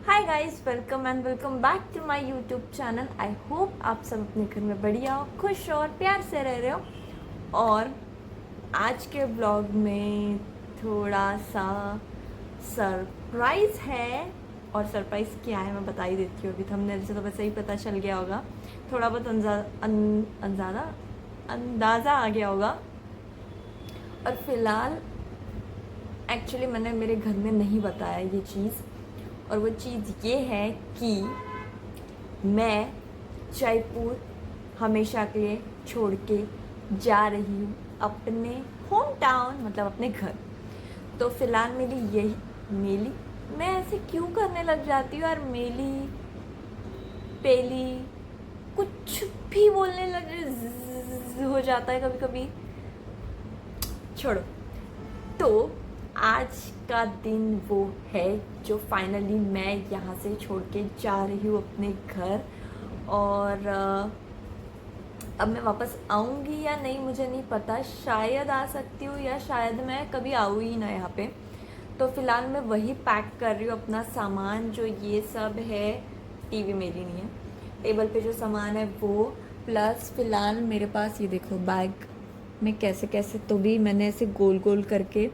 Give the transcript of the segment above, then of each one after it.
Hi guys, welcome and welcome back to my YouTube channel. I hope आप सब अपने घर में बढ़िया हो, खुश हो और प्यार से रह रहे हो। और आज के ब्लॉग में थोड़ा सा सरप्राइज़ है। और सरप्राइज़ क्या है मैं बता ही देती हूँ। अभी थंबनेल से तो वैसे ही पता चल गया होगा, थोड़ा बहुत अंदाज़ा आ गया होगा। और फिलहाल एक्चुअली मैंने मेरे घर में नहीं बताया ये चीज़, और वो चीज़ ये है कि मैं जयपुर हमेशा के लिए छोड़ के जा रही हूँ अपने होम टाउन, मतलब अपने घर। तो फिलहाल मेली मैं ऐसे क्यों करने लग जाती हूँ यार, मेली पेली कुछ भी बोलने लग हो जाता है कभी कभी। छोड़ो। तो आज का दिन वो है जो फाइनली मैं यहाँ से छोड़ के जा रही हूँ अपने घर। और अब मैं वापस आऊँगी या नहीं मुझे नहीं पता, शायद आ सकती हूँ या शायद मैं कभी आऊँ ही ना यहाँ पे। तो फिलहाल मैं वही पैक कर रही हूँ अपना सामान, जो ये सब है। टीवी मेरी नहीं है, टेबल पे जो सामान है वो, प्लस फिलहाल मेरे पास ये देखो बैग में कैसे कैसे तो भी मैंने ऐसे गोल गोल करके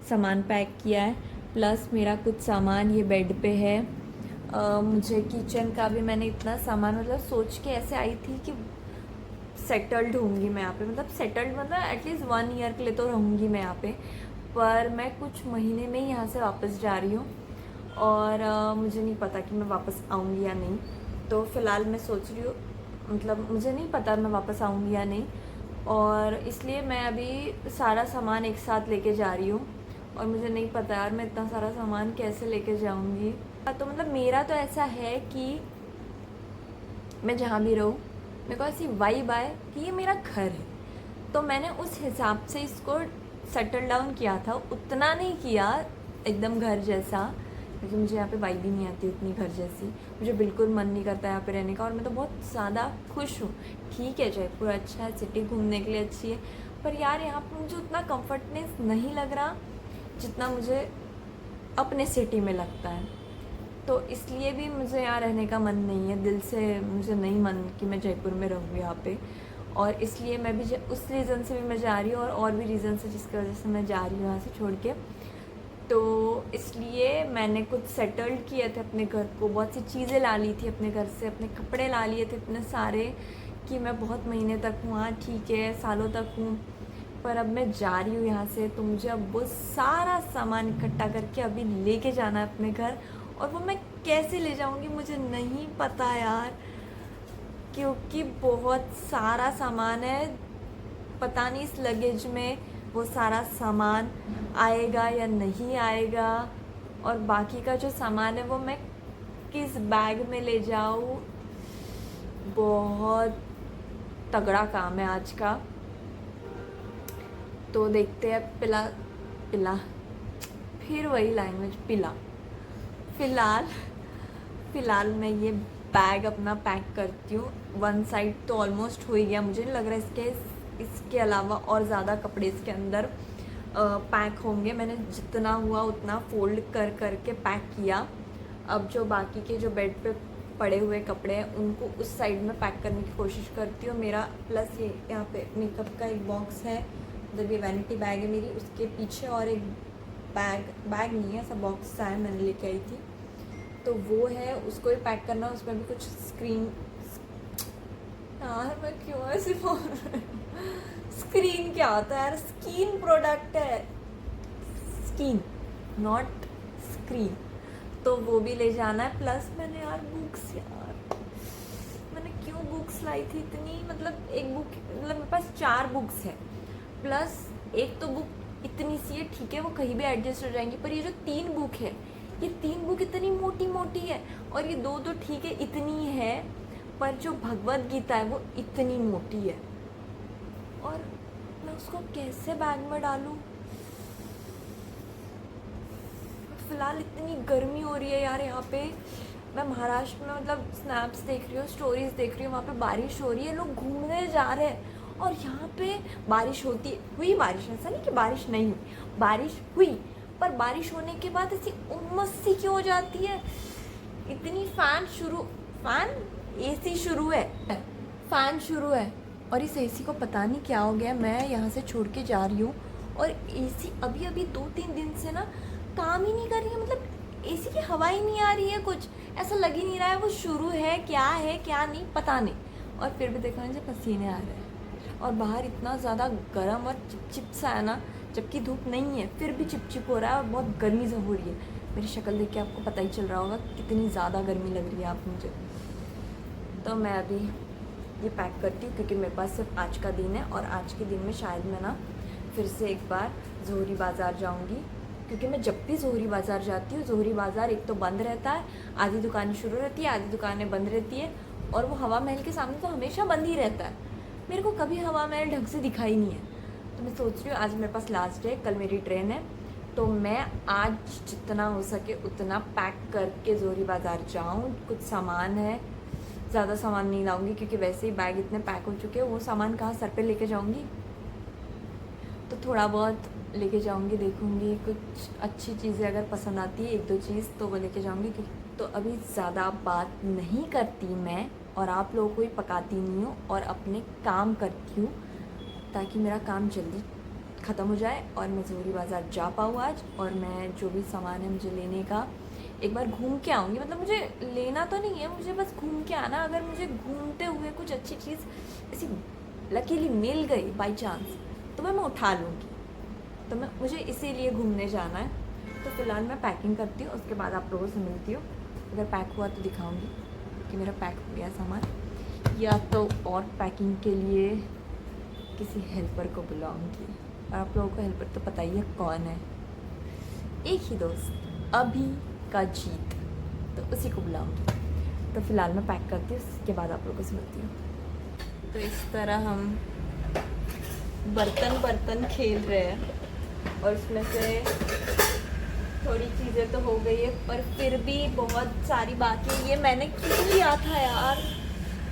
सामान पैक किया है। प्लस मेरा कुछ सामान ये बेड पे है। मुझे किचन का भी मैंने इतना सामान मतलब सोच के ऐसे आई थी कि सेटल्ड होंगी मैं यहाँ पे, मतलब सेटल्ड मतलब एटलीस्ट 1 ईयर के लिए तो रहूँगी मैं यहाँ पे। पर मैं कुछ महीने में ही यहाँ से वापस जा रही हूँ। और मुझे नहीं पता कि मैं वापस आऊँगी या नहीं। तो फ़िलहाल मैं सोच रही हूँ, मतलब मुझे नहीं पता मैं वापस आऊँगी या नहीं। और इसलिए मैं अभी सारा सामान एक साथ लेके जा रही हूँ। और मुझे नहीं पता यार मैं इतना सारा सामान कैसे लेके जाऊँगी। तो मतलब मेरा तो ऐसा है कि मैं जहाँ भी रहूँ मेरे को ऐसी वाइब आए कि ये मेरा घर है। तो मैंने उस हिसाब से इसको सेटल डाउन किया था, उतना नहीं किया एकदम घर जैसा, क्योंकि मुझे यहाँ पे वाइब ही नहीं आती उतनी घर जैसी। मुझे बिल्कुल मन नहीं करता यहाँ पे रहने का, और मैं तो बहुत ज़्यादा खुश हूँ। ठीक है, जयपुर अच्छा है, सिटी घूमने के लिए अच्छी है, पर यार यहाँ पर मुझे उतना कम्फर्टनेस नहीं लग रहा जितना मुझे अपने सिटी में लगता है। तो इसलिए भी मुझे यहाँ रहने का मन नहीं है, दिल से मुझे नहीं मन कि मैं जयपुर में रहूँ यहाँ पे। और इसलिए मैं भी उस रीज़न से भी मैं जा रही हूँ, और भी रीज़न से जिसकी वजह से मैं जा रही हूँ यहाँ से छोड़ के। तो इसलिए मैंने कुछ सेटल्ड किए थे अपने घर को, बहुत सी चीज़ें ला ली थी अपने घर से, अपने कपड़े ला लिए थे इतने सारे कि मैं बहुत महीने तक हूँ वहाँ, ठीक है सालों तक हूँ। पर अब मैं जा रही हूँ यहाँ से, तो मुझे अब वो सारा सामान इकट्ठा करके अभी लेके जाना है अपने घर। और वो मैं कैसे ले जाऊँगी मुझे नहीं पता यार, क्योंकि बहुत सारा सामान है। पता नहीं इस लगेज में वो सारा सामान आएगा या नहीं आएगा, और बाकी का जो सामान है वो मैं किस बैग में ले जाऊँ। बहुत तगड़ा काम है आज का। तो देखते हैं। पिला पिला फिर वही लैंग्वेज, पिला। फ़िलहाल फ़िलहाल मैं ये बैग अपना पैक करती हूँ। वन साइड तो ऑलमोस्ट हो ही गया, मुझे नहीं लग रहा इसके अलावा और ज़्यादा कपड़े इसके अंदर पैक होंगे। मैंने जितना हुआ उतना फोल्ड कर करके पैक किया। अब जो बाकी के जो बेड पे पड़े हुए कपड़े हैं उनको उस साइड में पैक करने की कोशिश करती हूँ। मेरा प्लस ये यहाँ पे मेकअप का एक बॉक्स है, मतलब ये वैनिटी बैग है मेरी, उसके पीछे और एक बैग नहीं है, ऐसा बॉक्स सा है, मैंने लेके आई थी, तो वो है, उसको ही पैक करना। उसमें भी कुछ स्क्रीन, यार मैं क्यों ऐसे बोल रही हूँ, स्क्रीन क्या होता है यार, स्किन प्रोडक्ट है, स्किन नॉट स्क्रीन। तो वो भी ले जाना है। प्लस मैंने यार बुक्स, यार मैंने क्यों बुक्स लाई थी इतनी, मतलब एक बुक, मतलब मेरे पास 4 बुक्स है, प्लस एक तो बुक इतनी सी है, ठीक है वो कहीं भी एडजस्ट हो जाएंगी, पर ये जो 3 बुक है, ये 3 बुक इतनी मोटी मोटी है, और ये 2 तो ठीक है इतनी है, पर जो भगवत गीता है वो इतनी मोटी है, और मैं उसको कैसे बैग में डालूँ। फ़िलहाल इतनी गर्मी हो रही है यार यहाँ पे। मैं महाराष्ट्र में मतलब स्नैप्स देख रही हूँ, स्टोरीज़ देख रही हूँ, वहाँ पे बारिश हो रही है, लोग घूमने जा रहे हैं, और यहाँ पे बारिश हुई बारिश, ऐसा नहीं कि बारिश नहीं हुई, बारिश हुई, पर बारिश होने के बाद ऐसी उमस सी क्यों हो जाती है। इतनी फैन एसी शुरू है, फैन शुरू है और इस एसी को पता नहीं क्या हो गया। मैं यहाँ से छोड़ के जा रही हूँ और एसी अभी अभी 2-3 दिन से ना काम ही नहीं कर रही है। मतलब एसी की हवा ही नहीं आ रही है, कुछ ऐसा लग ही नहीं रहा है वो शुरू है क्या नहीं पता नहीं। और फिर भी देखो मुझे पसीने आ रहे हैं और बाहर इतना ज़्यादा गर्म और चिपचिप सा है ना, जबकि धूप नहीं है फिर भी चिपचिप हो रहा है और बहुत गर्मी से हो रही है। मेरी शक्ल देख के आपको पता ही चल रहा होगा कितनी ज़्यादा गर्मी लग रही है आप मुझे। तो मैं अभी ये पैक करती हूँ क्योंकि मेरे पास सिर्फ आज का दिन है और आज के दिन में शायद मैं ना फिर से एक बार जोहरी बाज़ार जाऊँगी, क्योंकि मैं जब भी जोहरी बाज़ार जाती हूँ जोहरी बाज़ार एक तो बंद रहता है, आधी दुकानें शुरू रहती है आधी दुकानें बंद रहती है, और वो हवा महल के सामने तो हमेशा बंद ही रहता है। मेरे को कभी हवा महल ढंग से दिखा ही नहीं है। तो मैं सोच रही हूँ आज मेरे पास लास्ट डे, कल मेरी ट्रेन है, तो मैं आज जितना हो सके उतना पैक करके जोहरी बाज़ार जाऊँ। कुछ सामान है, ज़्यादा सामान नहीं लाऊंगी क्योंकि वैसे ही बैग इतने पैक हो चुके हैं, वो सामान कहाँ सर पे लेके जाऊंगी। तो थोड़ा बहुत लेके जाऊंगी, देखूंगी कुछ अच्छी चीज़ें अगर पसंद आती है 1-2 चीज़ तो वो लेके जाऊंगी। तो अभी ज़्यादा बात नहीं करती मैं और आप लोगों को ही पकाती नहीं हूँ और अपने काम करती हूँ ताकि मेरा काम जल्दी ख़त्म हो जाए और मैं जोहरी बाज़ार जा पाऊँ आज। और मैं जो भी सामान है मुझे लेने का एक बार घूम के आऊँगी। मतलब मुझे लेना तो नहीं है, मुझे बस घूम के आना। अगर मुझे घूमते हुए कुछ अच्छी चीज़ ऐसी लकीली मिल गई बाई चांस तो मैं उठा लूँगी। तो मुझे इसीलिए घूमने जाना है। तो फ़िलहाल मैं पैकिंग करती हूँ, उसके बाद आप लोगों से मिलती हूँ। अगर पैक हुआ तो दिखाऊँगी कि मेरा पैक हो गया सामान, या तो और पैकिंग के लिए किसी हेल्पर को बुलाऊँगी। और आप लोगों को हेल्पर तो पता ही है कौन है, एक ही दोस्त अभी का जीत, तो उसी को बुलाऊंगी। तो फिलहाल मैं पैक करती हूँ, उसके बाद आप लोगों से मिलती हूँ। तो इस तरह हम बर्तन खेल रहे हैं और उसमें से थोड़ी चीज़ें तो हो गई है पर फिर भी बहुत सारी बाकी। ये मैंने क्यों लिया था यार,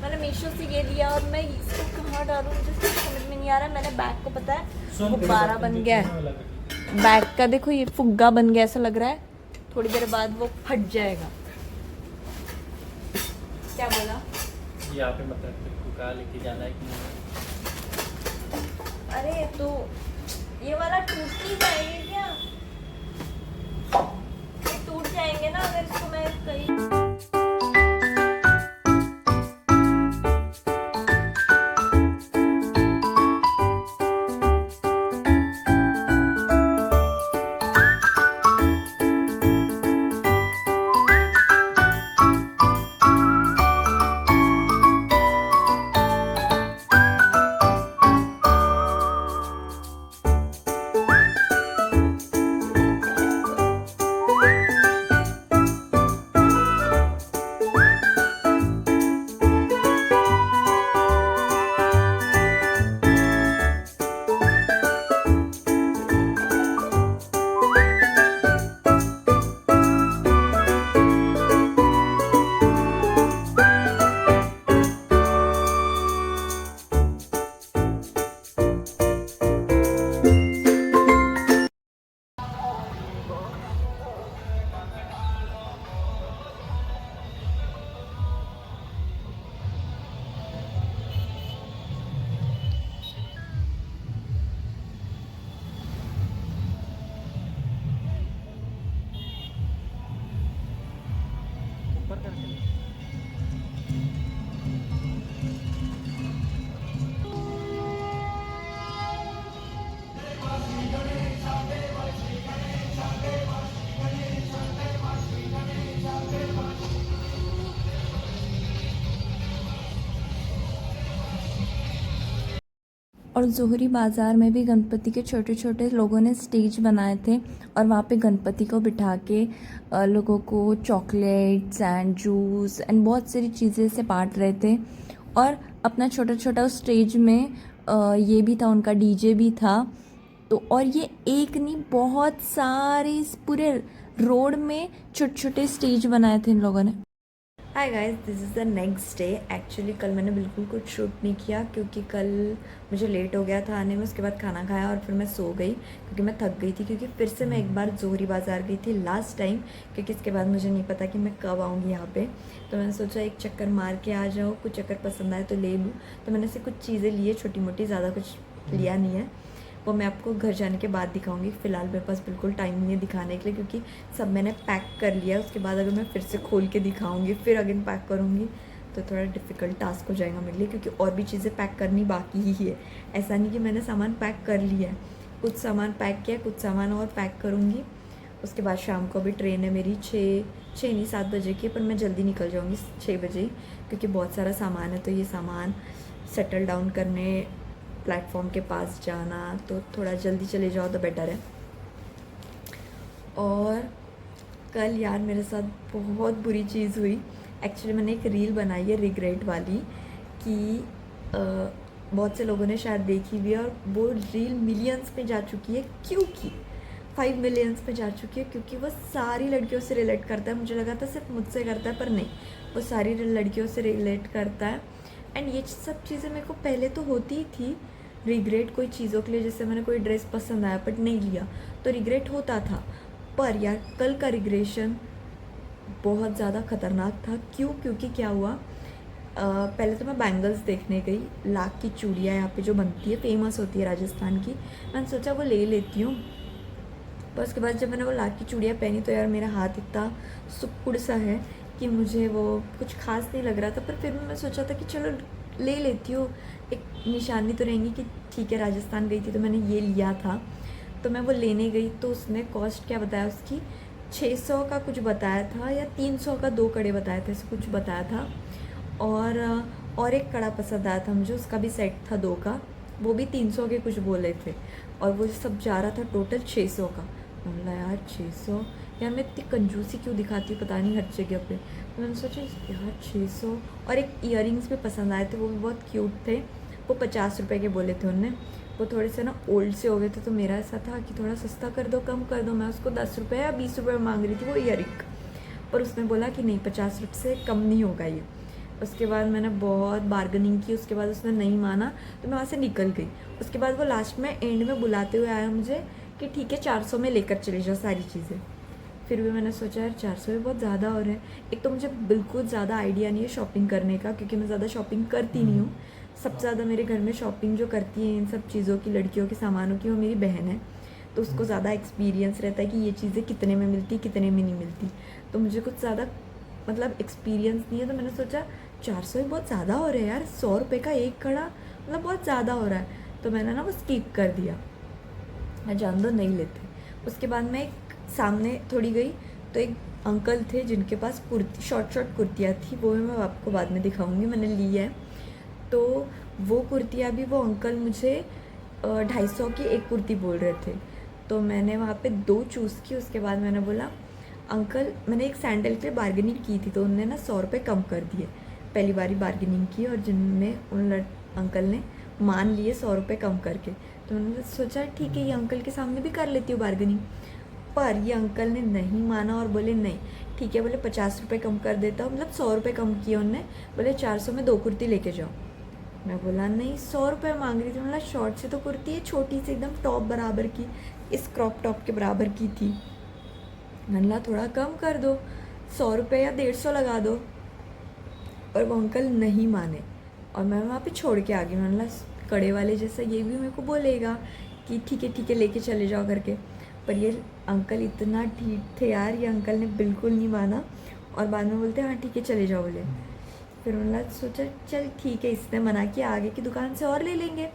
मैंने मीशो से ये लिया और मैं इसको कहाँ डालूँ मुझे समझ में नहीं आ रहा है। मैंने बैग को पता है गुब्बारा बन गया है, बैग का देखो ये फुग्गा बन गया, ऐसा लग रहा है थोड़ी देर बाद वो फट जाएगा। क्या बोला? यहाँ पे मतलब कहाँ लेके जाना है कि नहीं? अरे तो ये वाला टूट नहीं जाएगा क्या? ये टूट जाएंगे ना अगर इसको मैं कहीं। ऊपर करके और जोहरी बाज़ार में भी गणपति के छोटे छोटे लोगों ने स्टेज बनाए थे और वहाँ पे गणपति को बिठा के लोगों को चॉकलेट्स एंड जूस एंड बहुत सारी चीज़ें से बांट रहे थे। और अपना छोटा छोटा उस स्टेज में ये भी था, उनका डीजे भी था। तो और ये एक नहीं बहुत सारे इस पूरे रोड में छोटे छोटे स्टेज बनाए थे इन लोगों ने। Hi guys, this is the next day. Actually कल मैंने बिल्कुल कुछ शूट नहीं किया क्योंकि कल मुझे लेट हो गया था आने में। उसके बाद खाना खाया और फिर मैं सो गई क्योंकि मैं थक गई थी। क्योंकि फिर से मैं एक बार जोहरी बाज़ार गई थी लास्ट टाइम, क्योंकि इसके बाद मुझे नहीं पता कि मैं कब आऊँगी यहाँ पे। तो मैंने सोचा एक चक्कर मार के आ जाऊँ, कुछ अगर पसंद आए तो ले लूँ। तो मैंने से कुछ चीज़ें ली है, छोटी मोटी, ज़्यादा कुछ लिया नहीं है। वो मैं आपको घर जाने के बाद दिखाऊंगी। फ़िलहाल मेरे पास बिल्कुल टाइम नहीं है दिखाने के लिए, क्योंकि सब मैंने पैक कर लिया। उसके बाद अगर मैं फिर से खोल के दिखाऊंगी, फिर अगेन पैक करूंगी, तो थोड़ा डिफ़िकल्ट टास्क हो जाएगा मेरे लिए, क्योंकि और भी चीज़ें पैक करनी बाकी ही है। ऐसा नहीं कि मैंने सामान पैक कर लिया है, कुछ सामान पैक किया, कुछ सामान और पैक करूँगी। उसके बाद शाम को अभी ट्रेन है मेरी 6 नहीं 7 बजे की, पर मैं जल्दी निकल जाऊँगी 6 बजे ही, क्योंकि बहुत सारा सामान है। तो ये सामान सेटल डाउन करने, प्लेटफॉर्म के पास जाना, तो थोड़ा जल्दी चले जाओ तो बेटर है। और कल यार मेरे साथ बहुत बुरी चीज़ हुई। एक्चुअली मैंने एक रील बनाई है रिग्रेट वाली, कि बहुत से लोगों ने शायद देखी हुई है, और वो रील मिलियंस में जा चुकी है। क्योंकि 5 मिलियंस में जा चुकी है, क्योंकि वो सारी लड़कियों से रिलेट करता है। मुझे लगा था सिर्फ मुझसे करता है, पर नहीं, वो सारी लड़कियों से रिलेट करता है। एंड ये सब चीज़ें मेरे को पहले तो होती ही थी, रिग्रेट कोई चीज़ों के लिए। जैसे मैंने कोई ड्रेस पसंद आया बट नहीं लिया, तो रिग्रेट होता था। पर यार कल का रिग्रेशन बहुत ज़्यादा ख़तरनाक था। क्यों? क्योंकि क्या हुआ, पहले तो मैं बैंगल्स देखने गई। लाख की चूड़ियाँ यहाँ पे जो बनती है, फेमस होती है राजस्थान की। मैंने सोचा वो ले लेती हूँ। पर उसके बाद जब मैंने वो लाख की चूड़ियाँ पहनी, तो यार मेरा हाथ इतना सुक्कुड़ सा है कि मुझे वो कुछ खास नहीं लग रहा था। पर फिर भी मैं सोचा था कि चलो ले लेती हूँ, एक निशानी तो रहेंगी कि ठीक है राजस्थान गई थी तो मैंने ये लिया था। तो मैं वो लेने गई, तो उसने कॉस्ट क्या बताया उसकी, 600 का कुछ बताया था, या 300 का 2 कड़े बताए थे, ऐसे कुछ बताया था। और एक कड़ा पसंद आया था मुझे, उसका भी सेट था 2 का, वो भी 300 के कुछ बोले थे। और वो सब जा रहा था टोटल 600 का। मैं बोला यार 600, यार मैं इतनी कंजूसी क्यों दिखाती हूँ पता नहीं हर जगह पे। तो मैंने सोचा यार 600। और एक इयरिंग्स भी पसंद आए थे, वो भी बहुत क्यूट थे। वो 50 रुपये के बोले थे उनने। वो थोड़े से ना ओल्ड से हो गए थे, तो मेरा ऐसा था कि थोड़ा सस्ता कर दो, कम कर दो। मैं उसको 10 रुपये या 20 रुपये मांग रही थी वो इयरिंग, पर उसने बोला कि नहीं 50 रुपये से कम नहीं होगा ये। उसके बाद मैंने बहुत बार्गनिंग की, उसके बाद उसने नहीं माना, तो मैं वहाँ से निकल गई। उसके बाद वो लास्ट में एंड में बुलाते हुए आया मुझे कि ठीक है 400 में लेकर चले जाओ सारी चीज़ें। फिर भी मैंने सोचा यार 400 भी बहुत ज़्यादा हो रहा है। एक तो मुझे बिल्कुल ज़्यादा आइडिया नहीं है शॉपिंग करने का, क्योंकि मैं ज़्यादा शॉपिंग करती नहीं हूँ। सबसे ज़्यादा मेरे घर में शॉपिंग जो करती है इन सब चीज़ों की, लड़कियों के सामानों की, वो मेरी बहन है। तो उसको ज़्यादा एक्सपीरियंस रहता है कि ये चीज़ें कितने में मिलती, कितने में नहीं मिलती। तो मुझे कुछ ज़्यादा मतलब एक्सपीरियंस नहीं है। तो मैंने सोचा 400 ही बहुत ज़्यादा हो रहा है यार, 100 रुपये का एक कड़ा, मतलब बहुत ज़्यादा हो रहा है। तो मैंने ना वो स्किप कर दिया, मैं जान दो नहीं लेते। उसके बाद मैं एक सामने थोड़ी गई, तो एक अंकल थे जिनके पास कुर्ती, शॉर्ट कुर्तियाँ थी, वो भी मैं आपको बाद में दिखाऊंगी, मैंने ली है। तो वो कुर्तियाँ भी वो अंकल मुझे 250 की एक कुर्ती बोल रहे थे। तो मैंने वहाँ पे 2 चूज़ की। उसके बाद मैंने बोला अंकल, मैंने एक सैंडल के लिए बार्गेनिंग की थी, तो उन्होंने ना 100 रुपये कम कर दिए। पहली बारी बार्गेनिंग की, और जिनमें उन अंकल ने मान लिए 100 रुपये कम करके। तो मैंने सोचा ठीक है ये अंकल के सामने भी कर लेती हूँ बार्गेनिंग। पर ये अंकल ने नहीं माना और बोले नहीं ठीक है, बोले 50 रुपये कम कर देता हूँ, मतलब 100 रुपये कम किए उनने। बोले 400 में 2 कुर्ती लेके जाओ। मैं बोला नहीं 100 रुपये मांग रही थी। मतलब शॉर्ट से तो कुर्ती है, छोटी सी एकदम टॉप बराबर की, इस क्रॉप टॉप के बराबर की थी। मैंने बोला थोड़ा कम कर दो, 100 रुपये या 150 लगा दो। और वो अंकल नहीं माने, और मैं वहाँ पे छोड़ के आ गई। मैंने बोला कड़े वाले जैसा ये भी मेरे को बोलेगा कि ठीक है लेके चले जाओ करके। पर ये अंकल इतना ठीक थे यार, ये अंकल ने बिल्कुल नहीं माना, और बाद में बोलते हाँ ठीक है चले जाओ बोले। फिर उन्होंने सोचा चल ठीक है, इसने मना किया, आगे की दुकान से और ले लेंगे।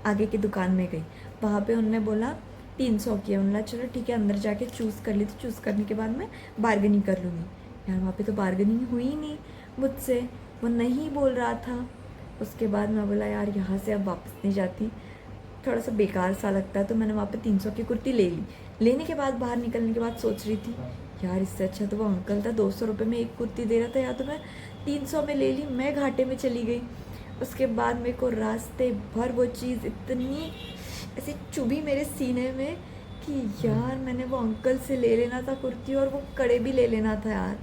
आगे की दुकान में गई, वहाँ पे उन्होंने बोला 300 की है। उन्होंने चलो ठीक है, अंदर जाके चूज़ कर ली। तो चूज़ करने के बाद मैं बार्गेनिंग कर लूँगी। यार वहाँ पे तो बार्गेनिंग हुई ही नहीं मुझसे, वो नहीं बोल रहा था। उसके बाद मैं बोला यार यहाँ से अब वापस नहीं जाती, थोड़ा सा बेकार सा लगता है। तो मैंने वहाँ पे 300 की कुर्ती ले ली। लेने के बाद बाहर निकलने के बाद सोच रही थी यार इससे अच्छा तो वो अंकल था 200 रुपये में एक कुर्ती दे रहा था, या तो मैं 300 में ले ली, मैं घाटे में चली गई। उसके बाद मेरे को रास्ते भर वो चीज़ इतनी ऐसे चुभी मेरे सीने में कि यार मैंने वो अंकल से ले लेना था कुर्ती, और वो कड़े भी ले लेना था यार।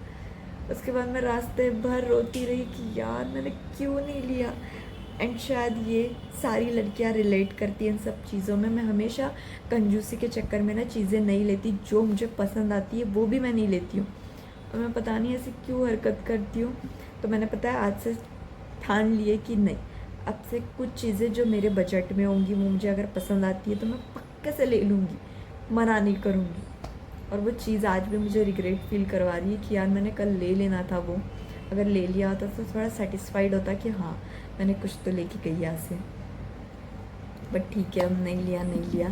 उसके बाद मैं रास्ते भर रोती रही कि यार मैंने क्यों नहीं लिया। एंड शायद ये सारी लड़कियां रिलेट करती हैं इन सब चीज़ों में। मैं हमेशा कंजूसी के चक्कर में ना चीज़ें नहीं लेती, जो मुझे पसंद आती है वो भी मैं नहीं लेती हूँ, और मैं पता नहीं ऐसी क्यों हरकत करती हूँ। तो मैंने पता है आज से ठान लिए कि नहीं, अब से कुछ चीज़ें जो मेरे बजट में होंगी, वो मुझे अगर पसंद आती है तो मैं पक्के से ले लूँगी, मना नहीं करूँगी। और वो चीज़ आज भी मुझे रिग्रेट फील करवा रही है कि यार मैंने कल ले लेना था वो, अगर ले लिया होता तो थोड़ा सेटिस्फाइड होता कि हाँ मैंने कुछ तो लेके गई यहाँ से। बट ठीक है, अब नहीं लिया,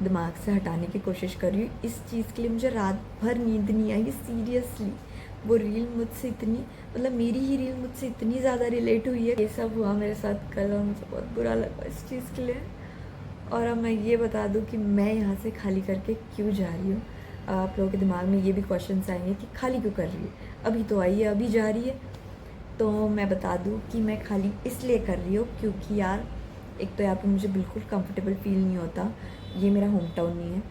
दिमाग से हटाने की कोशिश कर रही हूँ। इस चीज़ के लिए मुझे रात भर नींद नहीं आई सीरियसली। वो रील मुझसे इतनी, मतलब मेरी ही रील मुझसे इतनी ज़्यादा रिलेट हुई है। ये सब हुआ मेरे साथ कल और मुझे बहुत बुरा लगा इस चीज़ के लिए। और अब मैं ये बता दूँ कि मैं यहाँ से खाली करके क्यों जा रही हूँ। आप लोगों के दिमाग में ये भी क्वेश्चंस आएंगे कि खाली क्यों कर रही है, अभी तो आई है, अभी जा रही है। तो मैं बता दूँ कि मैं खाली इसलिए कर रही हूँ क्योंकि यार एक तो यहाँ पे मुझे बिल्कुल कंफर्टेबल फील नहीं होता। ये मेरा होम टाउन नहीं है।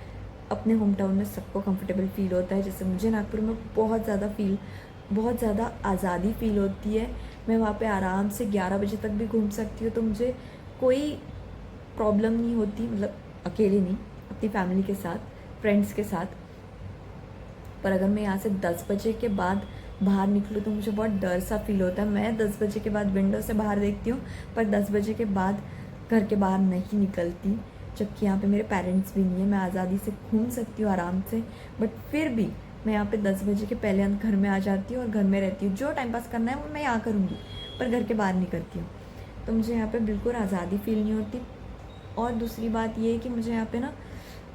अपने होम टाउन में सबको कंफर्टेबल फील होता है, जैसे मुझे नागपुर में बहुत ज़्यादा आज़ादी फील होती है। मैं वहाँ पे आराम से 11 बजे तक भी घूम सकती हूँ, तो मुझे कोई प्रॉब्लम नहीं होती, मतलब अकेले नहीं, अपनी फैमिली के साथ, फ्रेंड्स के साथ। पर अगर मैं यहाँ से 10 बजे के बाद बाहर निकलूँ तो मुझे बहुत डर सा फील होता है। मैं 10 बजे के बाद विंडो से बाहर देखती हूँ, पर 10 बजे के बाद घर के बाहर नहीं निकलती, जबकि यहाँ पे मेरे पेरेंट्स भी नहीं है। मैं आज़ादी से घूम सकती हूँ आराम से, बट फिर भी मैं यहाँ पे 10 बजे के पहले घर में आ जाती हूँ और घर में रहती हूँ। जो टाइम पास करना है वो मैं यहाँ करूँगी, पर घर के बाहर नहीं करती हूँ। तो मुझे यहाँ पे बिल्कुल आज़ादी फील नहीं होती। और दूसरी बात ये है कि मुझे यहाँ पे ना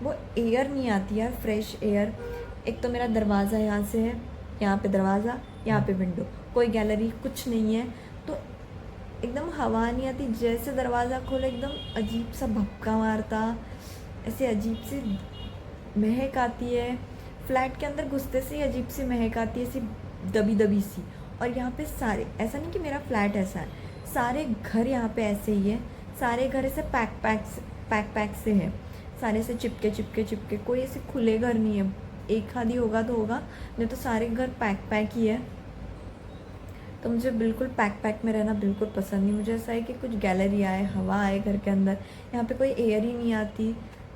वो एयर नहीं आती यार, फ्रेश एयर। एक तो मेरा दरवाज़ा यहाँ से है, यहाँ पे दरवाज़ा, यहाँ पे विंडो, कोई गैलरी कुछ नहीं है, तो एकदम हवा नहीं आती। जैसे दरवाज़ा खोले एकदम अजीब सा भपका मारता, ऐसे अजीब सी महक आती है। फ्लैट के अंदर घुसते से ही अजीब सी महक आती है, ऐसी दबी दबी सी। और यहाँ पे सारे, ऐसा नहीं कि मेरा फ्लैट ऐसा है, सारे घर यहाँ पे ऐसे ही है। सारे घर ऐसे पैक से है, सारे से चिपके, कोई ऐसे खुले घर नहीं है। एक आधी होगा तो होगा, नहीं तो सारे घर पैक ही है। तो मुझे बिल्कुल पैक में रहना बिल्कुल पसंद नहीं। मुझे ऐसा है कि कुछ गैलरी आए, हवा आए घर के अंदर। यहाँ पे कोई एयर ही नहीं आती,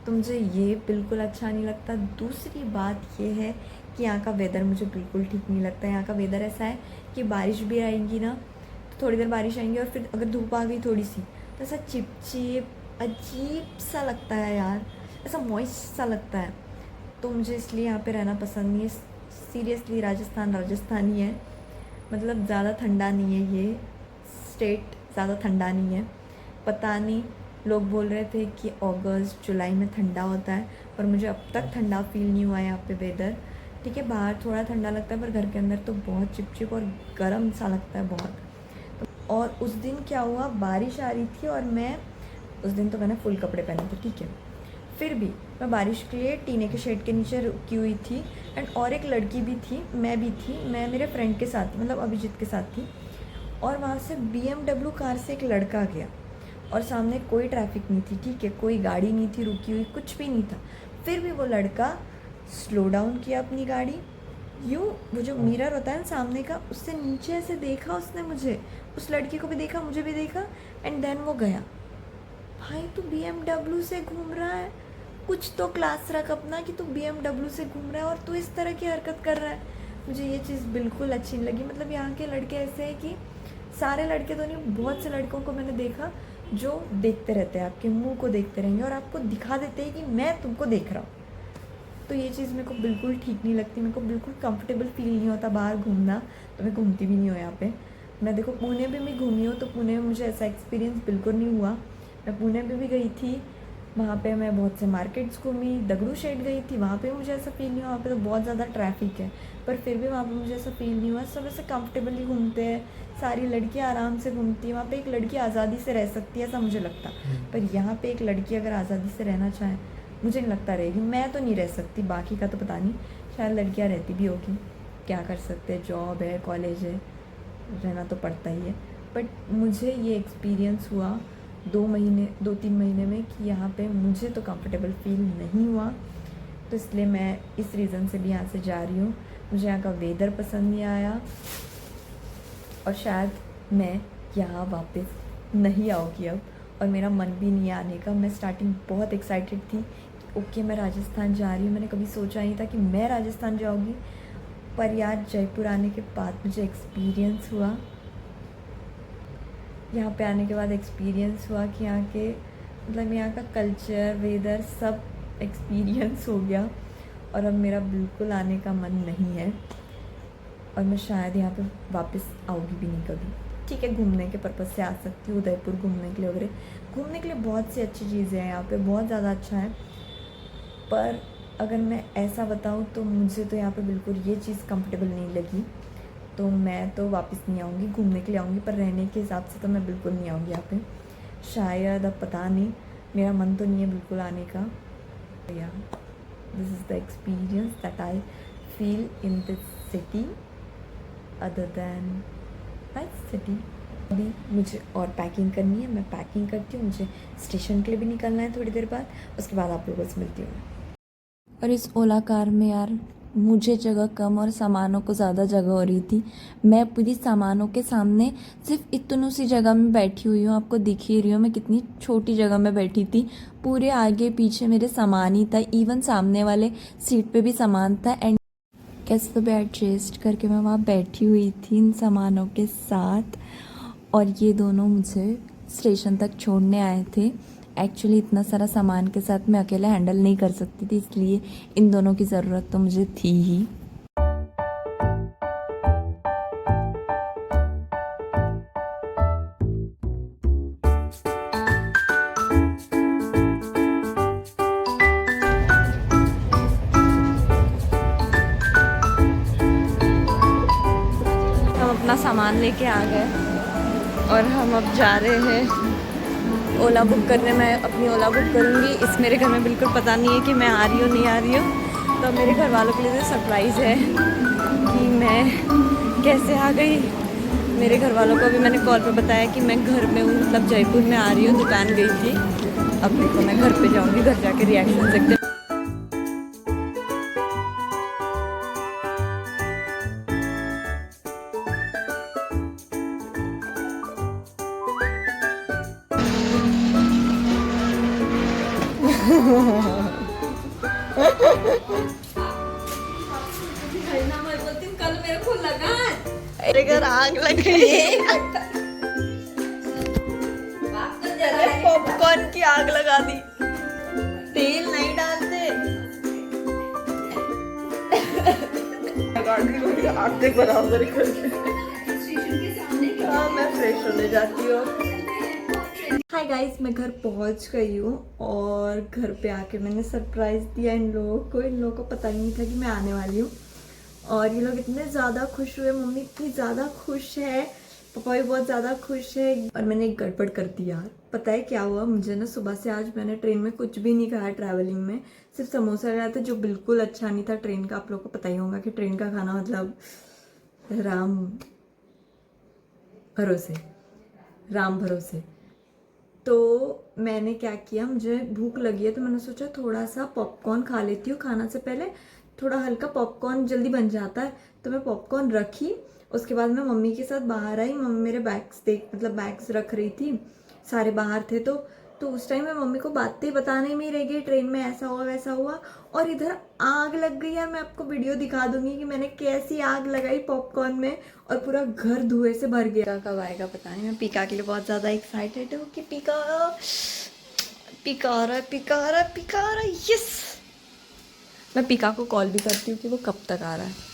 तो मुझे ये बिल्कुल अच्छा नहीं लगता। दूसरी बात ये है कि यहाँ का वेदर मुझे बिल्कुल ठीक नहीं लगता। यहाँ का वेदर ऐसा है कि बारिश भी आएगी ना तो थोड़ी देर बारिश आएंगी, और फिर अगर धूप आ गई थोड़ी सी तो ऐसा चिपचिप अजीब सा लगता है यार, ऐसा मॉइस्ट सा लगता है। तो मुझे इसलिए यहाँ पे रहना पसंद नहीं है। सीरियसली राजस्थान ही है, मतलब ज़्यादा ठंडा नहीं है ये स्टेट, ज़्यादा ठंडा नहीं है। पता नहीं, लोग बोल रहे थे कि अगस्त जुलाई में ठंडा होता है, पर मुझे अब तक ठंडा फील नहीं हुआ है यहाँ पे वेदर। ठीक है, बाहर थोड़ा ठंडा लगता है, पर घर के अंदर तो बहुत चिपचिप और गर्म सा लगता है बहुत। और उस दिन क्या हुआ, बारिश आ रही थी और मैं उस दिन तो मैंने फुल कपड़े पहने थे, ठीक है, फिर भी मैं बारिश के लिए टीने के शेड के नीचे रुकी हुई थी। एंड और एक लड़की भी थी, मैं भी थी, मैं मेरे फ्रेंड के साथ, मतलब अभिजीत के साथ थी। और वहाँ से BMW कार से एक लड़का गया और सामने कोई ट्रैफिक नहीं थी, ठीक है, कोई गाड़ी नहीं थी रुकी हुई, कुछ भी नहीं था। फिर भी वो लड़का स्लो डाउन किया अपनी गाड़ी, यूँ वो जो मिरर होता है ना सामने का, उससे नीचे ऐसे देखा उसने मुझे, उस लड़की को भी देखा, मुझे भी देखा, एंड देन वो गया। भाई तू BMW से घूम रहा है, कुछ तो क्लास रख अपना कि तू BMW से घूम रहा है और तू इस तरह की हरकत कर रहा है। मुझे ये चीज़ बिल्कुल अच्छी नहीं लगी। मतलब यहाँ के लड़के ऐसे हैं कि, सारे लड़के तो नहीं, बहुत से लड़कों को मैंने देखा जो देखते रहते हैं, आपके मुंह को देखते रहेंगे और आपको दिखा देते हैं कि मैं तुमको देख रहा हूँ। तो ये चीज़ मेरे को बिल्कुल ठीक नहीं लगती। मेरे को बिल्कुल कंफर्टेबल फील नहीं होता बाहर घूमना, तो मैं घूमती भी नहीं हूँ यहाँ पे। मैं देखो पुणे में भी घूमी हूँ, तो पुणे में मुझे ऐसा एक्सपीरियंस बिल्कुल नहीं हुआ। मैं पुणे में भी गई थी, वहाँ पे मैं बहुत से मार्केट्स घूमी, दगड़ू शेड गई थी, वहाँ पे मुझे ऐसा फील नहीं हुआ। वहाँ पे तो बहुत ज़्यादा ट्रैफिक है, पर फिर भी वहाँ पे मुझे ऐसा फील नहीं हुआ। सब ऐसे कंफर्टेबली घूमते हैं, सारी लड़कियाँ आराम से घूमती हैं। वहाँ पे एक लड़की आज़ादी से रह सकती है, ऐसा मुझे लगता। पर यहाँ पे एक लड़की अगर आज़ादी से रहना चाहे, मुझे नहीं लगता रहेगी। मैं तो नहीं रह सकती, बाकी का तो पता नहीं, शायद लड़कियाँ रहती भी होगी, क्या कर सकते हैं, जॉब है, कॉलेज है, रहना तो पड़ता ही है। बट मुझे ये एक्सपीरियंस हुआ 2-3 महीने में कि यहाँ पे मुझे तो कंफर्टेबल फील नहीं हुआ। तो इसलिए मैं इस रीज़न से भी यहाँ से जा रही हूँ। मुझे यहाँ का वेदर पसंद नहीं आया और शायद मैं यहाँ वापस नहीं आऊँगी अब, और मेरा मन भी नहीं आने का। मैं स्टार्टिंग बहुत एक्साइटेड थी, ओके मैं राजस्थान जा रही हूँ। मैंने कभी सोचा नहीं था कि मैं राजस्थान जाऊँगी, पर यार जयपुर आने के बाद मुझे एक्सपीरियंस हुआ, यहाँ पे आने के बाद एक्सपीरियंस हुआ कि यहाँ के मतलब यहाँ का कल्चर, वेदर सब एक्सपीरियंस हो गया, और अब मेरा बिल्कुल आने का मन नहीं है, और मैं शायद यहाँ पे वापस आऊँगी भी नहीं कभी। ठीक है, घूमने के पर्पज़ से आ सकती हूँ उदयपुर घूमने के लिए वगैरह। घूमने के लिए बहुत सी अच्छी चीज़ें हैं यहाँ पे, बहुत ज़्यादा अच्छा है, पर अगर मैं ऐसा बताऊँ तो मुझे तो यहाँ पे बिल्कुल ये चीज़ कंफर्टेबल नहीं लगी, तो मैं तो वापस नहीं आऊँगी। घूमने के लिए आऊँगी, पर रहने के हिसाब से तो मैं बिल्कुल नहीं आऊँगी यहाँ पे। शायद, अब पता नहीं, मेरा मन तो नहीं है बिल्कुल आने का। या this is the experience that I feel in this city other than nice city. अभी मुझे और पैकिंग करनी है, मैं पैकिंग करती हूँ, मुझे स्टेशन के लिए भी निकलना है थोड़ी देर बाद, उसके बाद आप लोगों से मिलती हूँ। और इस ओला कार में यार मुझे जगह कम और सामानों को ज़्यादा जगह हो रही थी। मैं पूरी सामानों के सामने सिर्फ इतनों सी जगह में बैठी हुई हूँ, आपको दिख ही रही हूँ मैं कितनी छोटी जगह में बैठी थी। पूरे आगे पीछे मेरे सामान ही था, इवन सामने वाले सीट पे भी सामान था। एंड कैसे तो भी एडजस्ट करके मैं वहाँ बैठी हुई थी इन सामानों के साथ, और ये दोनों मुझे स्टेशन तक छोड़ने आए थे। एक्चुअली इतना सारा सामान के साथ मैं अकेले हैंडल नहीं कर सकती थी, इसलिए इन दोनों की ज़रूरत तो मुझे थी ही। हम अपना सामान लेके आ गए और हम अब जा रहे हैं ओला बुक करने। मैं अपनी ओला बुक करूँगी। इस मेरे घर में बिल्कुल पता नहीं है कि मैं आ रही हूँ नहीं आ रही हूँ, तो मेरे घर वालों के लिए तो सरप्राइज़ है कि मैं कैसे आ गई। मेरे घर वालों को अभी मैंने कॉल पे बताया कि मैं घर में हूँ, मतलब जयपुर में आ रही हूँ, दुकान गई थी। अब देखो मैं घर पे जाऊँगी, घर जाके रिएक्शन देखते। कल मेरे को लगा अरे घर आग लग गई, पॉपकॉर्न की आग लगा दी। तेल नहीं डालते, आग के बराबर करके। हाँ, मैं फ्रेश होने जाती हूँ। हाय गाइस, मैं घर पहुंच गई हूँ और घर पे आके मैंने सरप्राइज़ दिया इन लोगों को। इन लोगों को पता ही नहीं था कि मैं आने वाली हूँ, और ये लोग इतने ज़्यादा खुश हुए। मम्मी इतनी ज़्यादा खुश है, पापा भी बहुत ज़्यादा खुश है। और मैंने एक गड़बड़ कर दी यार। पता है क्या हुआ मुझे ना, सुबह से आज मैंने ट्रेन में कुछ भी नहीं खाया। ट्रैवलिंग में सिर्फ समोसा खाया था, जो बिल्कुल अच्छा नहीं था ट्रेन का। आप लोगों को पता ही होगा कि ट्रेन का खाना मतलब राम भरोसे। तो मैंने क्या किया, मुझे भूख लगी है तो मैंने सोचा थोड़ा सा पॉपकॉर्न खा लेती हूँ खाना से पहले। थोड़ा हल्का पॉपकॉर्न जल्दी बन जाता है, तो मैं पॉपकॉर्न रखी। उसके बाद मैं मम्मी के साथ बाहर आई। मम्मी मेरे बैग्स रख रही थी, सारे बाहर थे। तो उस टाइम मैं मम्मी को बातें बताने में ही रह गई, ट्रेन में ऐसा हुआ वैसा हुआ, और इधर आग लग गई यार। मैं आपको वीडियो दिखा दूंगी कि मैंने कैसी आग लगाई पॉपकॉर्न में, और पूरा घर धुएं से भर गया। कब आएगा पता नहीं। मैं पीका के लिए बहुत ज़्यादा एक्साइटेड हूँ कि पीका रहा है। यस, मैं पीका को कॉल भी करती हूँ कि वो कब तक आ रहा है।